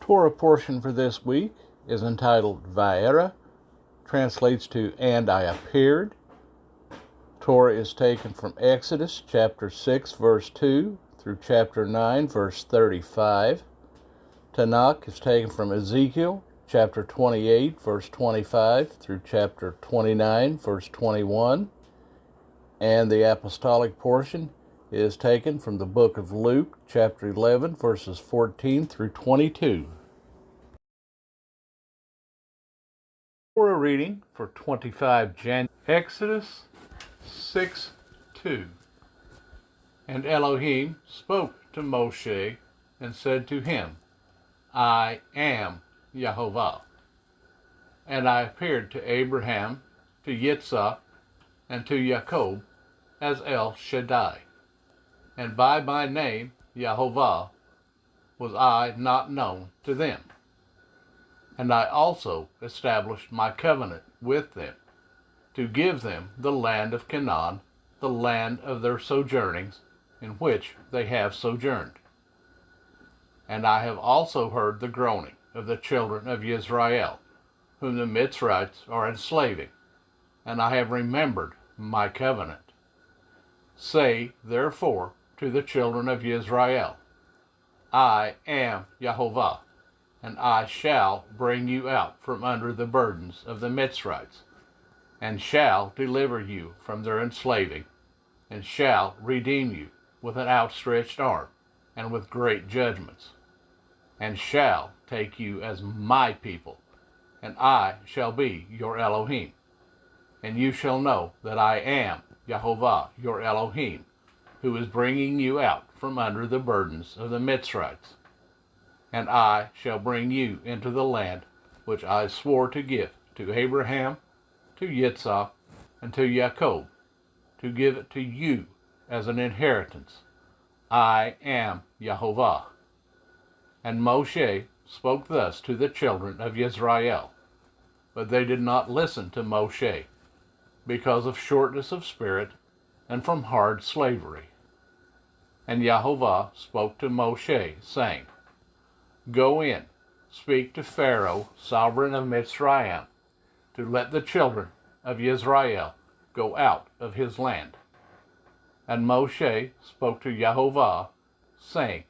Torah portion for this week is entitled Vaera, translates to And I Appeared. Torah is taken from Exodus chapter 6 verse 2 through chapter 9 verse 35. Tanakh is taken from Ezekiel chapter 28 verse 25 through chapter 29 verse 21. And the apostolic portion is taken from the book of Luke chapter 11 verses 14 through 22. Torah reading for 25 January, Exodus 6:2. And Elohim spoke to Moshe and said to him, I am Yehovah. And I appeared to Abraham, to Yitzhak, and to Jacob as El Shaddai. And by my name, Yehovah, was I not known to them. And I also established my covenant with them, to give them the land of Canaan, the land of their sojournings, in which they have sojourned. And I have also heard the groaning of the children of Israel, whom the Mitzrites are enslaving, and I have remembered my covenant. Say, therefore, to the children of Israel, I am Yehovah, and I shall bring you out from under the burdens of the Mitzrites, and shall deliver you from their enslaving, and shall redeem you with an outstretched arm, and with great judgments, and shall take you as my people, and I shall be your Elohim. And you shall know that I am Yehovah, your Elohim, who is bringing you out from under the burdens of the Mitzrites. And I shall bring you into the land which I swore to give to Abraham, to Yitzhak, and to Jacob, to give it to you as an inheritance. I am Yehovah. And Moshe spoke thus to the children of Israel, but they did not listen to Moshe, because of shortness of spirit and from hard slavery. And Yehovah spoke to Moshe, saying, Go in, speak to Pharaoh, sovereign of Mitzrayim, to let the children of Israel go out of his land. And Moshe spoke to Yehovah, saying,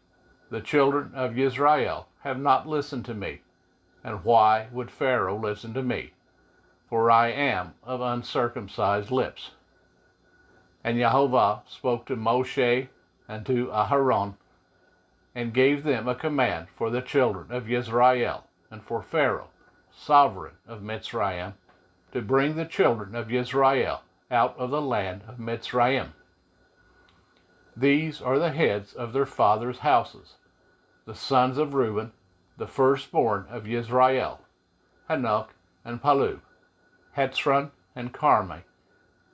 The children of Israel have not listened to me, and why would Pharaoh listen to me? For I am of uncircumcised lips. And Yehovah spoke to Moshe and to Aharon, and gave them a command for the children of Israel, and for Pharaoh, sovereign of Mitzrayim, to bring the children of Israel out of the land of Mitzrayim. These are the heads of their fathers' houses, the sons of Reuben, the firstborn of Israel, Hanok and Palu, Hetzron and Carmi.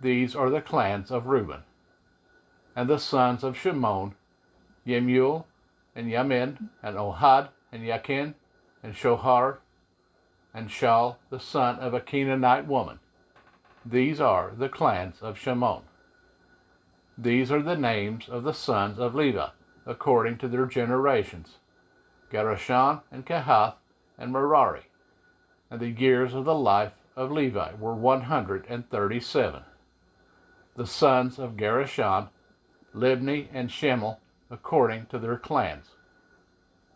These are the clans of Reuben. And the sons of Shimon, Yemuel, and Yamin, and Ohad, and Yakin, and Shohar, and Shaul, the son of a Canaanite woman. These are the clans of Shimon. These are the names of the sons of Levi, according to their generations, Gershon, and Kehath, and Merari. And the years of the life of Levi were 137. The sons of Gershon, Libni, and Shemel, according to their clans.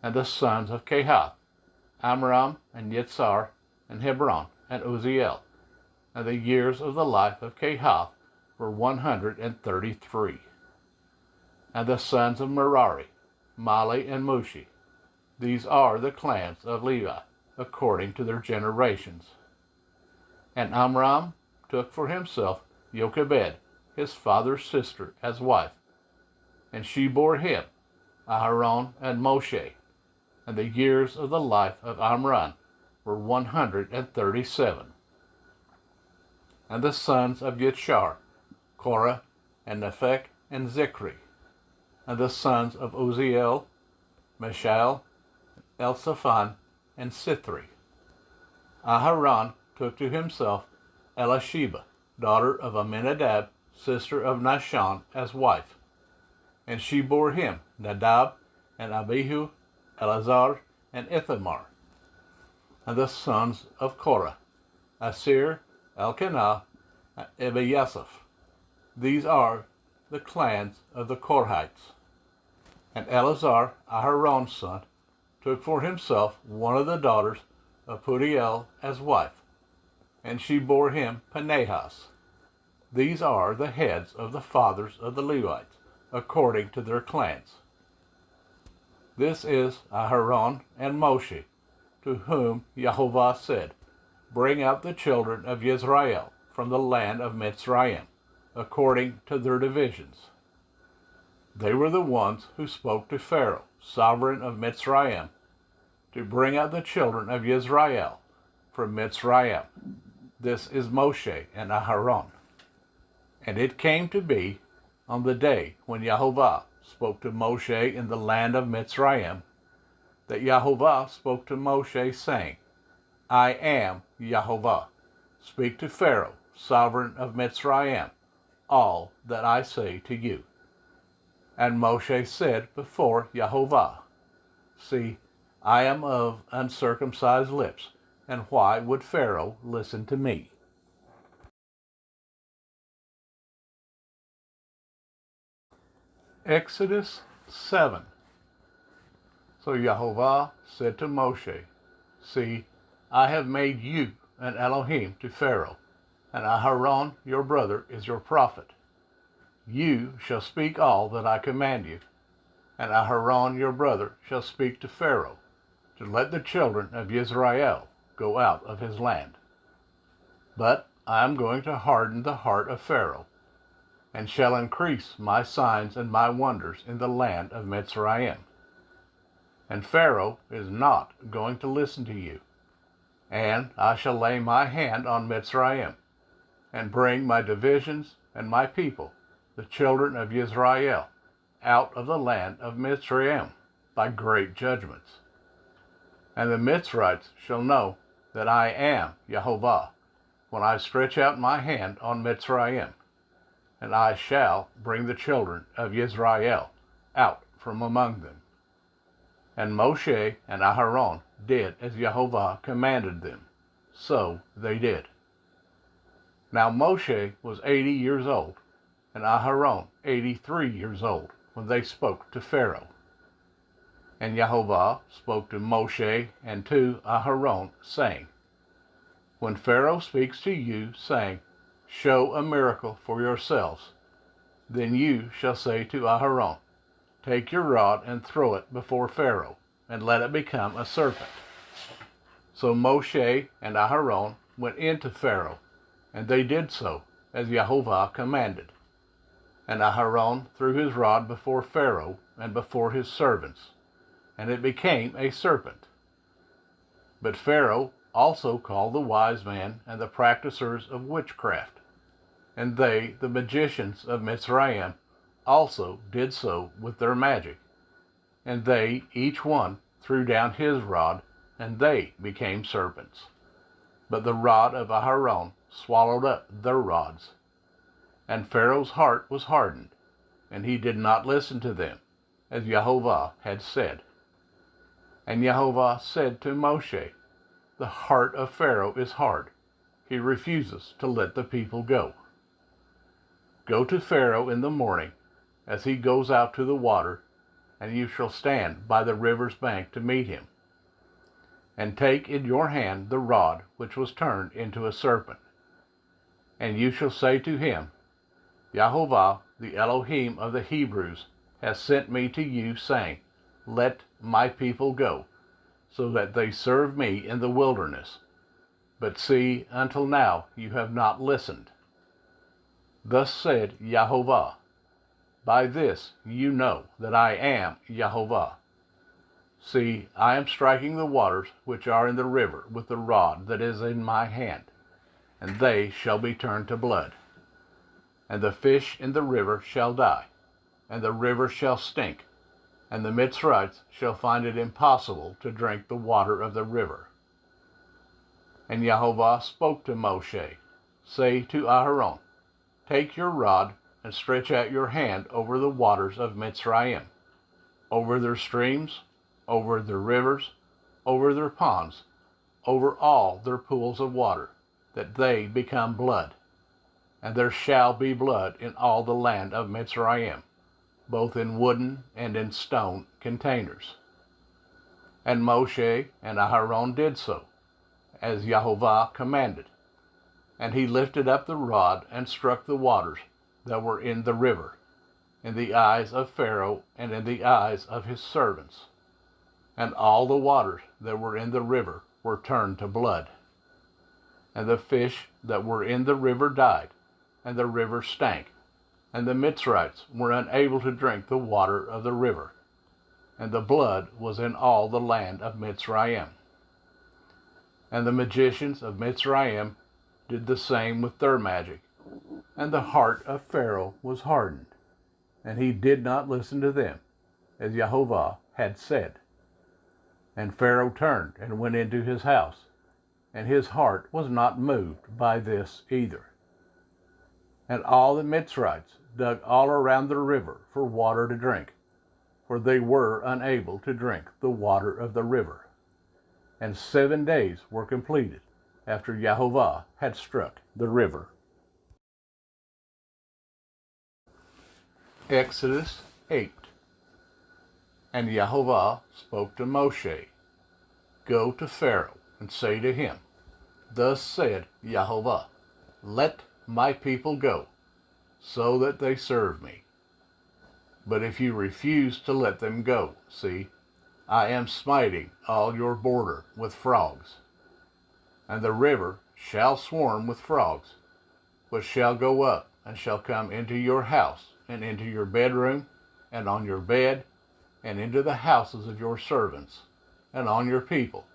And the sons of Kehath, Amram, and Yitzhar, and Hebron, and Uzziel. And the years of the life of Kehath were 133. And the sons of Merari, Mali, and Mushi. These are the clans of Levi, according to their generations. And Amram took for himself Jochebed, his father's sister, as wife, and she bore him Aharon and Moshe. And the years of the life of Amram were 137. And the sons of Yitshar, Korah, and Nephek, and Zikri. And the sons of Uzziel, Mishael, Elsaphan, and Sithri. Aharon took to himself Elisheba, daughter of Aminadab, sister of Nahshon, as wife. And she bore him Nadab, and Abihu, Eleazar, and Ithamar. And the sons of Korah, Asir, Elkanah, and Ebiasaph. These are the clans of the Korhites. And Eleazar, Aharon's son, took for himself one of the daughters of Putiel as wife, and she bore him Phinehas. These are the heads of the fathers of the Levites, according to their clans. This is Aharon and Moshe, to whom Jehovah said, Bring out the children of Israel from the land of Mitzrayim, according to their divisions. They were the ones who spoke to Pharaoh, sovereign of Mitzrayim, to bring out the children of Israel from Mitzrayim. This is Moshe and Aharon. And it came to be on the day when Jehovah spoke to Moshe in the land of Mitzrayim, that Jehovah spoke to Moshe, saying, I am Jehovah. Speak to Pharaoh, sovereign of Mitzrayim, all that I say to you. And Moshe said before Jehovah, See, I am of uncircumcised lips, and why would Pharaoh listen to me? Exodus 7. So Jehovah said to Moshe, See, I have made you an Elohim to Pharaoh, and Aharon your brother is your prophet. You shall speak all that I command you, and Aharon your brother shall speak to Pharaoh, to let the children of Israel go out of his land. But I am going to harden the heart of Pharaoh, and shall increase my signs and my wonders in the land of Mitzrayim. And Pharaoh is not going to listen to you. And I shall lay my hand on Mitzrayim, and bring my divisions and my people, the children of Israel, out of the land of Mitzrayim by great judgments. And the Mitzrites shall know that I am Jehovah, when I stretch out my hand on Mitzrayim, and I shall bring the children of Israel out from among them. And Moshe and Aharon did as Jehovah commanded them. So they did. Now Moshe was 80 years old, and Aharon 83 years old, when they spoke to Pharaoh. And Jehovah spoke to Moshe and to Aharon, saying, When Pharaoh speaks to you, saying, Show a miracle for yourselves, then you shall say to Aharon, Take your rod and throw it before Pharaoh, and let it become a serpent. So Moshe and Aharon went in to Pharaoh, and they did so, as Jehovah commanded. And Aharon threw his rod before Pharaoh and before his servants, and it became a serpent. But Pharaoh also called the wise men and the practicers of witchcraft, and they, the magicians of Mitzrayim, also did so with their magic. And they, each one, threw down his rod, and they became serpents. But the rod of Aharon swallowed up their rods. And Pharaoh's heart was hardened, and he did not listen to them, as Jehovah had said. And Jehovah said to Moshe, The heart of Pharaoh is hard. He refuses to let the people go. Go to Pharaoh in the morning, as he goes out to the water, and you shall stand by the river's bank to meet him. And take in your hand the rod which was turned into a serpent. And you shall say to him, Jehovah, the Elohim of the Hebrews, has sent me to you, saying, Let my people go, so that they serve me in the wilderness. But see, until now you have not listened. Thus said Jehovah, By this you know that I am Jehovah. See, I am striking the waters which are in the river with the rod that is in my hand, and they shall be turned to blood. And the fish in the river shall die, and the river shall stink, and the Mitzrites shall find it impossible to drink the water of the river. And Jehovah spoke to Moshe, Say to Aharon, Take your rod and stretch out your hand over the waters of Mitzrayim, over their streams, over their rivers, over their ponds, over all their pools of water, that they become blood. And there shall be blood in all the land of Mitzrayim, both in wooden and in stone containers. And Moshe and Aharon did so, as Yehovah commanded. And he lifted up the rod and struck the waters that were in the river, in the eyes of Pharaoh and in the eyes of his servants. And all the waters that were in the river were turned to blood. And the fish that were in the river died, and the river stank, and the Mitzrites were unable to drink the water of the river, and the blood was in all the land of Mitzrayim. And the magicians of Mitzrayim did the same with their magic, and the heart of Pharaoh was hardened, and he did not listen to them, as Yehovah had said. And Pharaoh turned and went into his house, and his heart was not moved by this either. And all the Mitzrites dug all around the river for water to drink, for they were unable to drink the water of the river. And 7 days were completed after Yehovah had struck the river. Exodus 8. And Yehovah spoke to Moshe, Go to Pharaoh and say to him, Thus said Yehovah, Let my people go, so that they serve me. But if you refuse to let them go, see, I am smiting all your border with frogs. And the river shall swarm with frogs, which shall go up and shall come into your house, and into your bedroom, and on your bed, and into the houses of your servants, and on your people,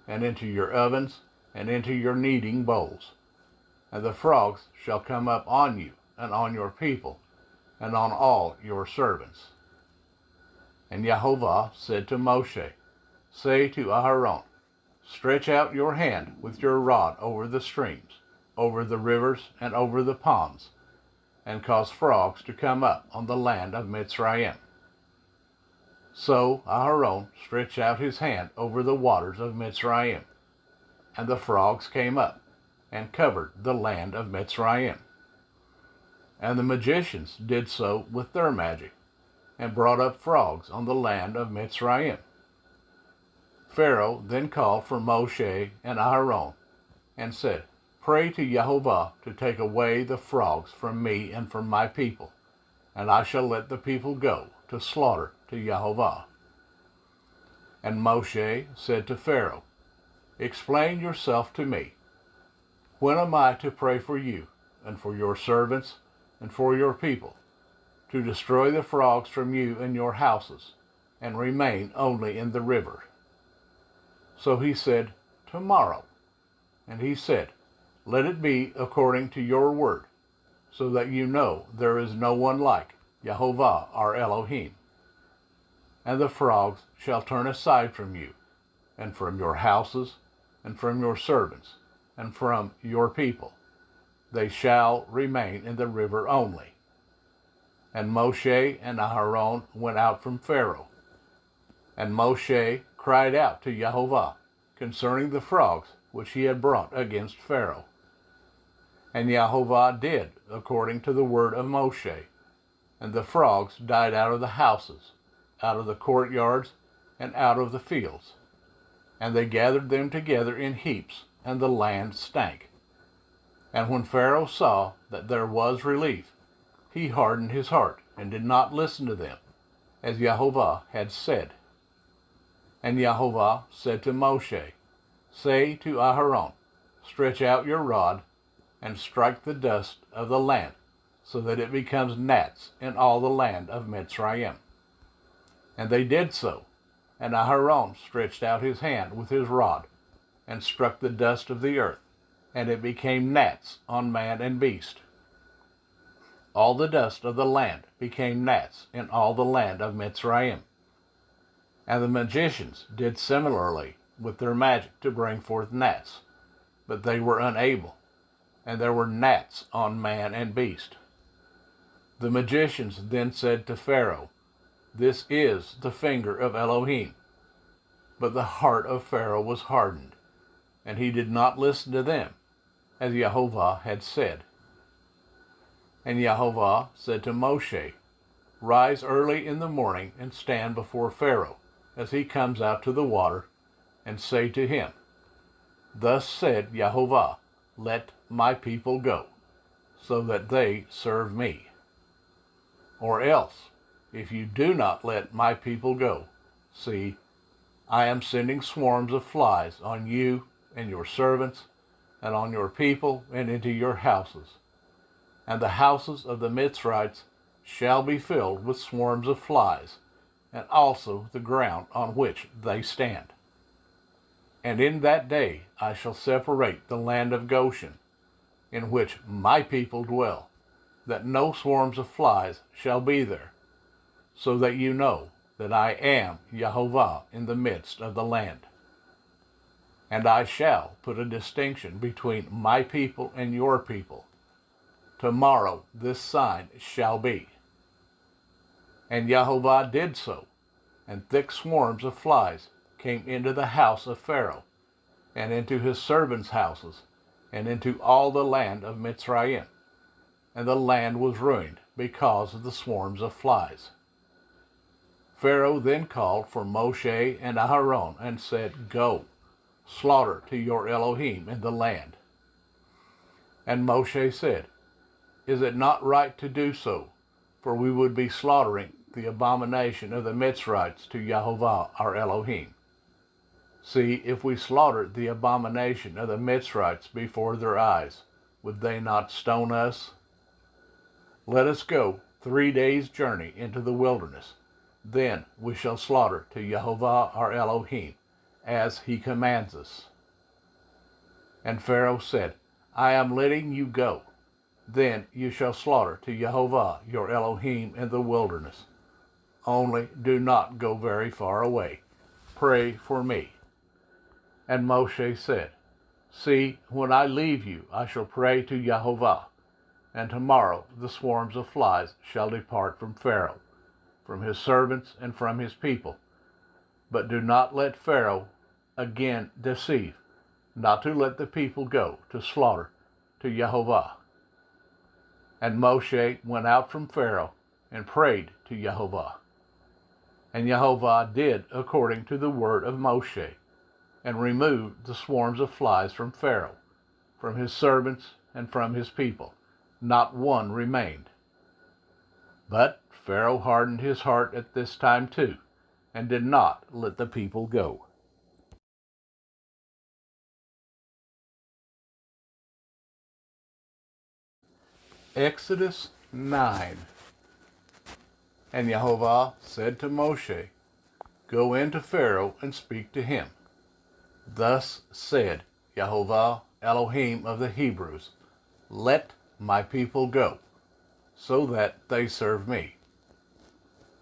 and into your ovens, and into your kneading bowls. And the frogs shall come up on you, and on your people, and on all your servants. And Yehovah said to Moshe, Say to Aharon, Stretch out your hand with your rod over the streams, over the rivers, and over the ponds, and cause frogs to come up on the land of Mitzrayim. So Aharon stretched out his hand over the waters of Mitzrayim, and the frogs came up, and covered the land of Mitzrayim. And the magicians did so with their magic, and brought up frogs on the land of Mitzrayim. Pharaoh then called for Moshe and Aharon, and said, Pray to Yehovah to take away the frogs from me and from my people, and I shall let the people go to slaughter to Yehovah. And Moshe said to Pharaoh, Explain yourself to me. When am I to pray for you, and for your servants, and for your people, to destroy the frogs from you and your houses, and remain only in the river? So he said, Tomorrow. And he said, Let it be according to your word, so that you know there is no one like Yehovah our Elohim. And the frogs shall turn aside from you, and from your houses, and from your servants, and from your people. They shall remain in the river only. And Moshe and Aharon went out from Pharaoh. And Moshe cried out to Yehovah concerning the frogs which he had brought against Pharaoh. And Yehovah did according to the word of Moshe, and the frogs died out of the houses, out of the courtyards, and out of the fields. And they gathered them together in heaps, and the land stank. And when Pharaoh saw that there was relief, he hardened his heart, and did not listen to them, as Yehovah had said. And Yehovah said to Moshe, Say to Aharon, Stretch out your rod, and strike the dust of the land, so that it becomes gnats in all the land of Mitzrayim. And they did so, and Aharon stretched out his hand with his rod, and struck the dust of the earth, and it became gnats on man and beast. All the dust of the land became gnats in all the land of Mitzrayim. And the magicians did similarly with their magic to bring forth gnats, but they were unable, and there were gnats on man and beast. The magicians then said to Pharaoh, This is the finger of Elohim. But the heart of Pharaoh was hardened, and he did not listen to them, as Jehovah had said. And Jehovah said to Moshe, Rise early in the morning and stand before Pharaoh, as he comes out to the water, and say to him, Thus said Jehovah, Let my people go, so that they serve me. Or else, if you do not let my people go, see, I am sending swarms of flies on you and your servants, and on your people, and into your houses. And the houses of the Mitzrites shall be filled with swarms of flies, and also the ground on which they stand. And in that day I shall separate the land of Goshen, in which my people dwell, that no swarms of flies shall be there, so that you know that I am Jehovah in the midst of the land. And I shall put a distinction between my people and your people. Tomorrow this sign shall be. And Jehovah did so, and thick swarms of flies came into the house of Pharaoh, and into his servants' houses, and into all the land of Mitzrayim. And the land was ruined because of the swarms of flies. Pharaoh then called for Moshe and Aharon, and said, Go, slaughter to your Elohim in the land. And Moshe said, Is it not right to do so? For we would be slaughtering the abomination of the Mitzrites to Jehovah our Elohim. See, if we slaughtered the abomination of the Mitzrites before their eyes, would they not stone us? Let us go 3 days' journey into the wilderness. Then we shall slaughter to Jehovah our Elohim, as he commands us. And Pharaoh said, I am letting you go. Then you shall slaughter to Jehovah your Elohim in the wilderness. Only do not go very far away. Pray for me. And Moshe said, See, when I leave you, I shall pray to Jehovah. And tomorrow the swarms of flies shall depart from Pharaoh, from his servants, and from his people. But do not let Pharaoh again deceive, not to let the people go to slaughter to Jehovah. And Moshe went out from Pharaoh and prayed to Jehovah. And Jehovah did according to the word of Moshe, and removed the swarms of flies from Pharaoh, from his servants, and from his people. Not one remained. But Pharaoh hardened his heart at this time too, and did not let the people go. Exodus 9. And Jehovah said to Moshe, Go in to Pharaoh and speak to him. Thus said Jehovah Elohim of the Hebrews, Let my people go, so that they serve me.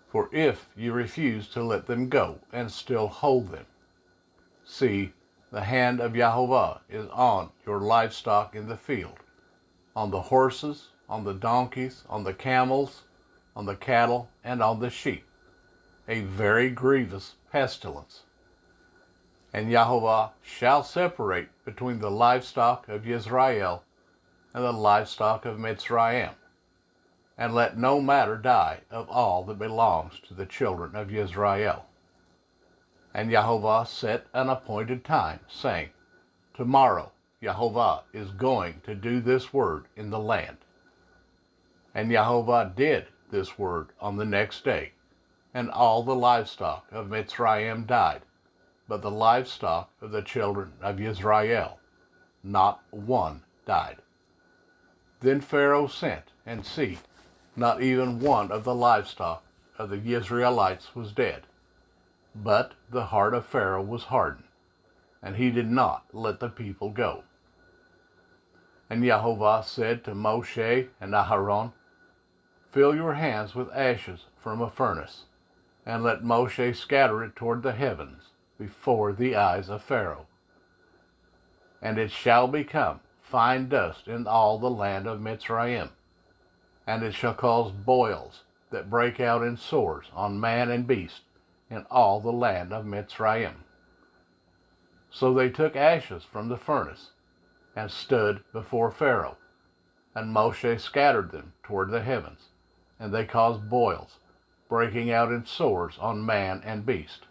For if you refuse to let them go and still hold them, see, the hand of Jehovah is on your livestock in the field, on the horses, on the donkeys, on the camels, on the cattle, and on the sheep, a very grievous pestilence. And Jehovah shall separate between the livestock of Israel and the livestock of Mitzrayim, and let no matter die of all that belongs to the children of Israel. And Jehovah set an appointed time, saying, Tomorrow Jehovah is going to do this word in the land. And Jehovah did this word on the next day, and all the livestock of Mitzrayim died, but the livestock of the children of Israel, not one died. Then Pharaoh sent, and see, not even one of the livestock of the Israelites was dead. But the heart of Pharaoh was hardened, and he did not let the people go. And Jehovah said to Moshe and Aharon, Fill your hands with ashes from a furnace, and let Moshe scatter it toward the heavens before the eyes of Pharaoh. And it shall become fine dust in all the land of Mitzrayim, and it shall cause boils that break out in sores on man and beast in all the land of Mitzrayim. So they took ashes from the furnace and stood before Pharaoh. And Moshe scattered them toward the heavens, and they caused boils, breaking out in sores on man and beast.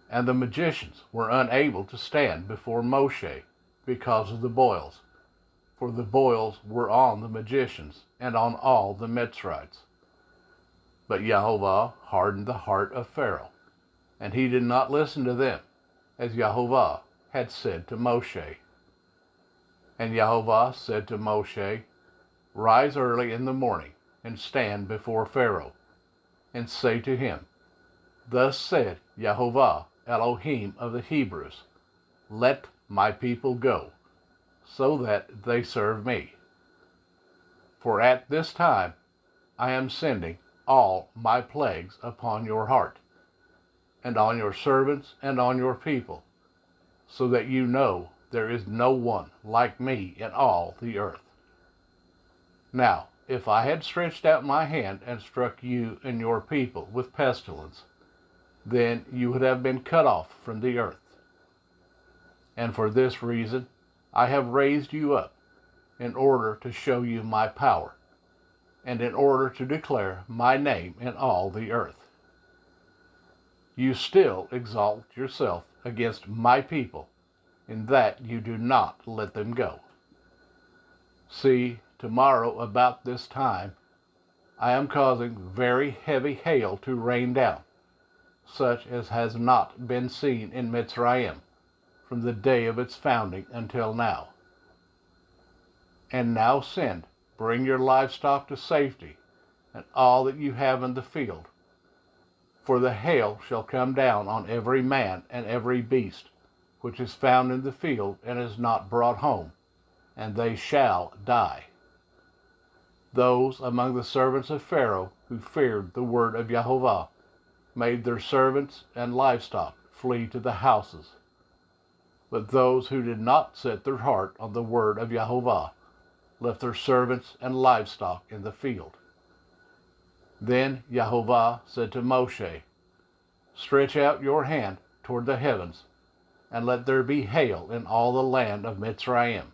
And the magicians were unable to stand before Moshe because of the boils, for the boils were on the magicians and on all the Mitzrites. But Yahovah hardened the heart of Pharaoh, and he did not listen to them, as Yahovah had said to Moshe. And Yahovah said to Moshe, Rise early in the morning, and stand before Pharaoh, and say to him, Thus said Yahovah, Elohim of the Hebrews, Let my people go, so that they serve me. For at this time I am sending all my plagues upon your heart, and on your servants and on your people, so that you know there is no one like me in all the earth. Now, if I had stretched out my hand and struck you and your people with pestilence, then you would have been cut off from the earth. And for this reason I have raised you up, in order to show you my power, and in order to declare my name in all the earth. You still exalt yourself against my people, in that you do not let them go. See, tomorrow about this time I am causing very heavy hail to rain down, such as has not been seen in Mitzrayim from the day of its founding until now. And now send, bring your livestock to safety, and all that you have in the field. For the hail shall come down on every man and every beast, which is found in the field and is not brought home, and they shall die. Those among the servants of Pharaoh who feared the word of Yahovah made their servants and livestock flee to the houses. But those who did not set their heart on the word of Yahovah left their servants and livestock in the field. Then Yahovah said to Moshe, Stretch out your hand toward the heavens, and let there be hail in all the land of Mitzrayim,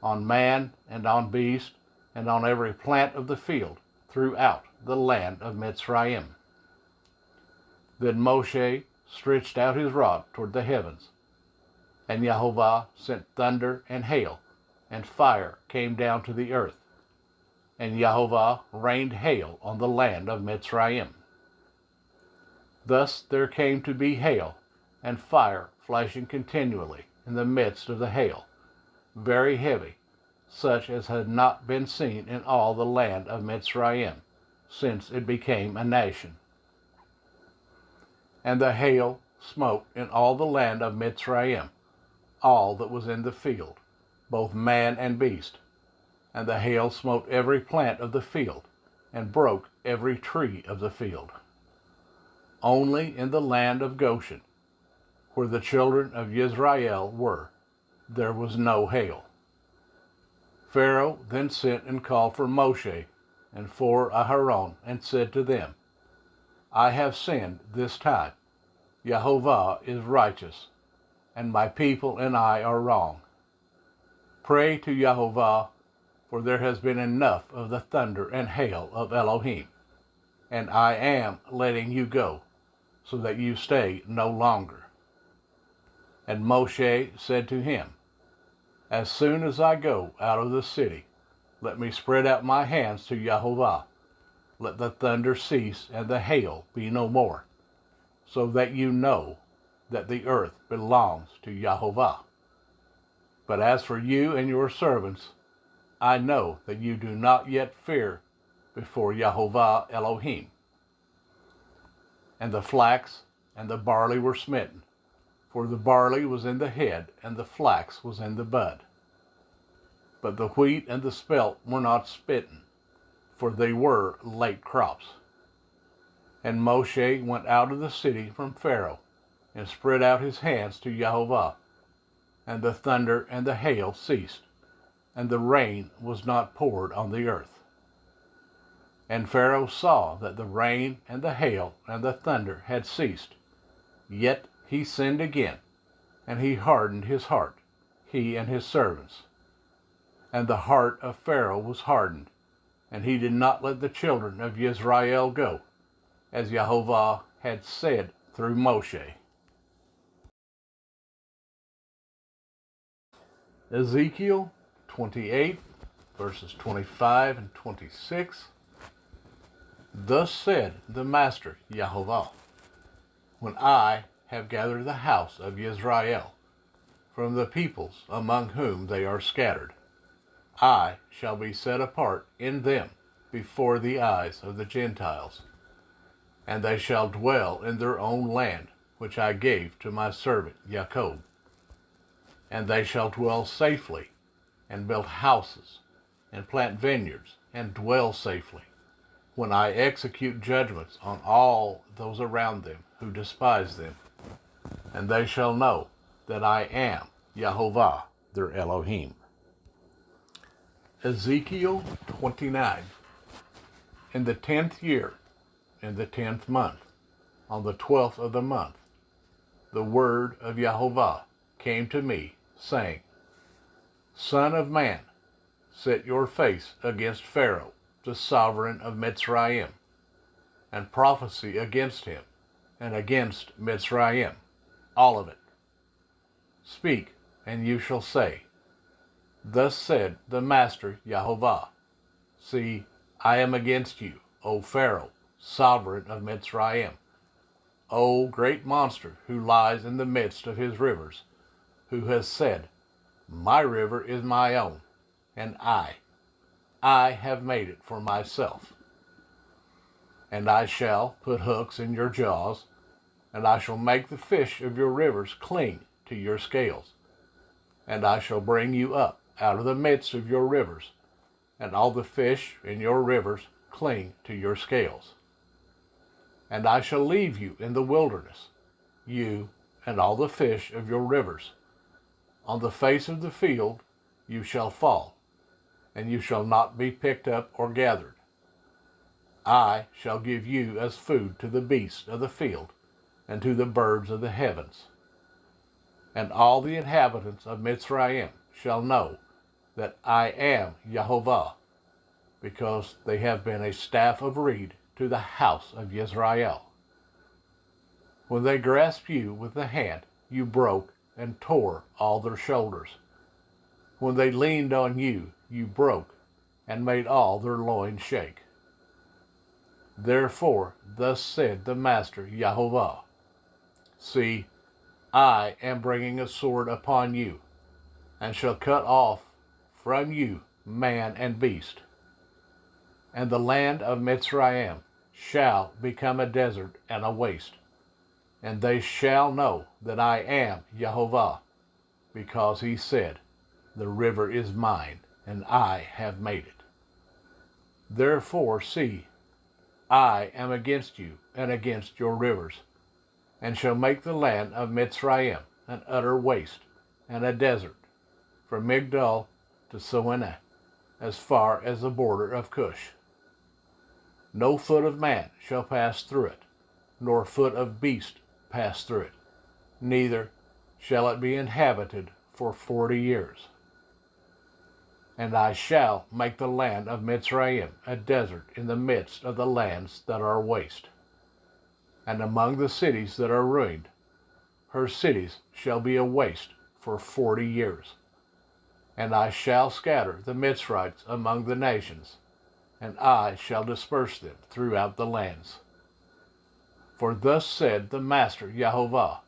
on man and on beast, and on every plant of the field throughout the land of Mitzrayim. Then Moshe stretched out his rod toward the heavens, and Yahovah sent thunder and hail, and fire came down to the earth, and Yahovah rained hail on the land of Mitzrayim. Thus there came to be hail and fire flashing continually in the midst of the hail, very heavy, such as had not been seen in all the land of Mitzrayim, since it became a nation. And the hail smote in all the land of Mitzrayim, all that was in the field, both man and beast. And the hail smote every plant of the field, and broke every tree of the field. Only in the land of Goshen, where the children of Israel were, there was no hail. Pharaoh then sent and called for Moshe and for Aharon, and said to them, I have sinned this time. Yahovah is righteous, and my people and I are wrong. Pray to Yahovah, for there has been enough of the thunder and hail of Elohim, and I am letting you go, so that you stay no longer. And Moshe said to him, As soon as I go out of the city, let me spread out my hands to Yahovah. Let the thunder cease and the hail be no more, so that you know that the earth belongs to Yahovah. But as for you and your servants, I know that you do not yet fear before Yahovah Elohim. And the flax and the barley were smitten, for the barley was in the head, and the flax was in the bud. But the wheat and the spelt were not smitten, for they were late crops. And Moshe went out of the city from Pharaoh, and spread out his hands to Yahovah, and the thunder and the hail ceased, and the rain was not poured on the earth. And Pharaoh saw that the rain and the hail and the thunder had ceased, yet he sinned again, and he hardened his heart, he and his servants. And the heart of Pharaoh was hardened, and he did not let the children of Israel go, as Jehovah had said through Moshe. Ezekiel 28, verses 25 and 26. Thus said the Master Jehovah, when I have gathered the house of Israel from the peoples among whom they are scattered, I shall be set apart in them before the eyes of the Gentiles, and they shall dwell in their own land, which I gave to my servant Jacob. And they shall dwell safely, and build houses, and plant vineyards, and dwell safely, when I execute judgments on all those around them who despise them. And they shall know that I am Jehovah, their Elohim. Ezekiel 29. In the 10th year, in the 10th month, on the 12th of the month, the word of Jehovah came to me, saying, Son of man, set your face against Pharaoh, the sovereign of Mitzrayim, and prophesy against him, and against Mitzrayim, all of it. Speak, and you shall say, Thus said the Master Jehovah, See, I am against you, O Pharaoh, sovereign of Mitzrayim, O great monster who lies in the midst of his rivers, who has said, My river is my own, and I have made it for myself. And I shall put hooks in your jaws, and I shall make the fish of your rivers cling to your scales. And I shall bring you up out of the midst of your rivers, and all the fish in your rivers cling to your scales. And I shall leave you in the wilderness, you and all the fish of your rivers. On the face of the field you shall fall, and you shall not be picked up or gathered. I shall give you as food to the beasts of the field, and to the birds of the heavens. And all the inhabitants of Mitzrayim shall know that I am Jehovah, because they have been a staff of reed to the house of Israel. When they grasped you with the hand, you broke and tore all their shoulders. When they leaned on you, you broke and made all their loins shake. Therefore, thus said the Master Jehovah, See, I am bringing a sword upon you, and shall cut off from you man and beast. And the land of Mitzrayim shall become a desert and a waste. And they shall know that I am Jehovah, because he said, The river is mine, and I have made it. Therefore, see, I am against you and against your rivers, and shall make the land of Mitzrayim an utter waste and a desert, from Migdol to Suanah, as far as the border of Cush. No foot of man shall pass through it, nor foot of beast pass through it, neither shall it be inhabited for 40 years. And I shall make the land of Mitzrayim a desert in the midst of the lands that are waste. And among the cities that are ruined, her cities shall be a waste for 40 years. And I shall scatter the Mitzrites among the nations, and I shall disperse them throughout the lands. For thus said the Master Jehovah,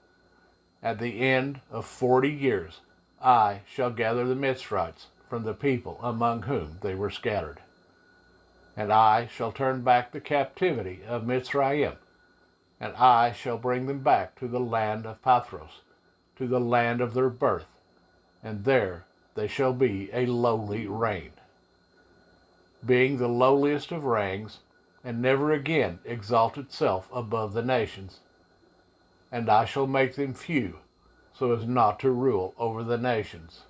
At the end of 40 years I shall gather the Mitzrites from the people among whom they were scattered. And I shall turn back the captivity of Mitzrayim, and I shall bring them back to the land of Pathros, to the land of their birth, and there they shall be a lowly reign, being the lowliest of ranks, and never again exalt itself above the nations. And I shall make them few, so as not to rule over the nations.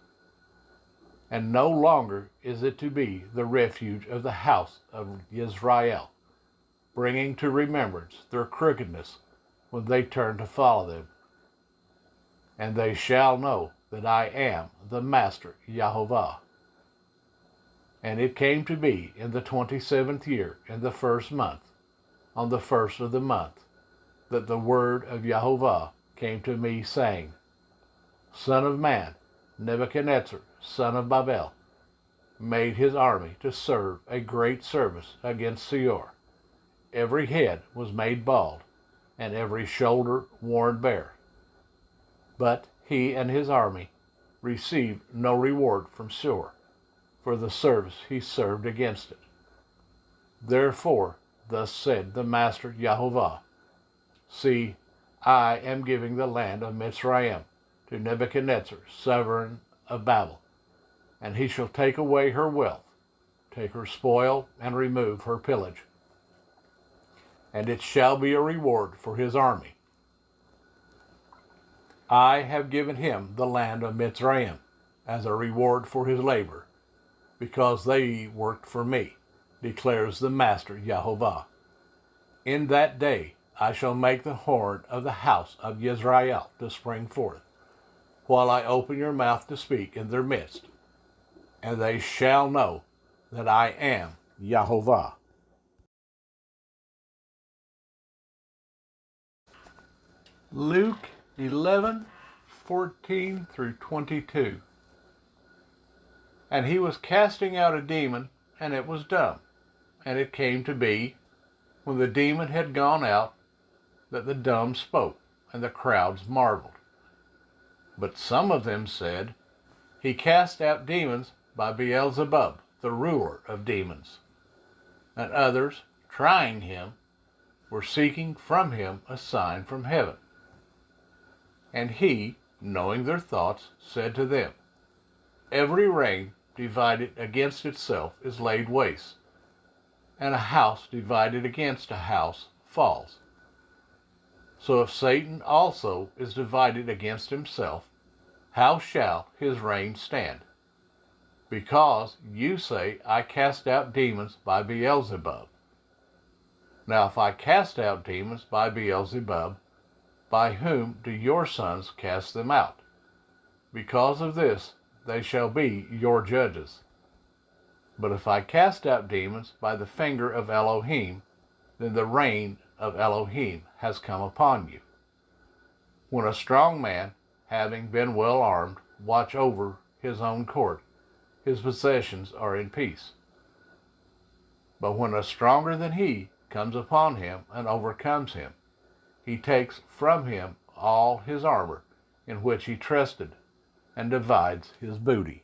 And no longer is it to be the refuge of the house of Israel, bringing to remembrance their crookedness when they turn to follow them. And they shall know that I am the Master Yahovah. And it came to be in the 27th year, in the first month, on the first of the month, that the word of Yahovah came to me, saying, Son of man, Nebuchadnezzar, son of Babel, made his army to serve a great service against Seir. Every head was made bald, and every shoulder worn bare. But he and his army received no reward from Seir for the service he served against it. Therefore, thus said the Master Yahovah, See, I am giving the land of Mitzrayim to Nebuchadnezzar, sovereign of Babel, and he shall take away her wealth, take her spoil, and remove her pillage. And it shall be a reward for his army. I have given him the land of Mitzrayim as a reward for his labor, because they worked for me, declares the Master Yahovah. In that day I shall make the horn of the house of Yisrael to spring forth, while I open your mouth to speak in their midst, and they shall know that I am Yahovah. Luke 11:14 through 22. And he was casting out a demon, and it was dumb. And it came to be, when the demon had gone out, that the dumb spoke, and the crowds marveled. But some of them said, He cast out demons by Beelzebub, the ruler of demons. And others, trying him, were seeking from him a sign from heaven. And he, knowing their thoughts, said to them, Every reign divided against itself is laid waste, and a house divided against a house falls. So if Satan also is divided against himself, how shall his reign stand? Because you say, I cast out demons by Beelzebub. Now if I cast out demons by Beelzebub, by whom do your sons cast them out? Because of this they shall be your judges. But if I cast out demons by the finger of Elohim, then the reign of Elohim has come upon you. When a strong man, having been well armed, watch over his own court, his possessions are in peace. But when a stronger than he comes upon him and overcomes him, he takes from him all his armor in which he trusted, and divides his booty.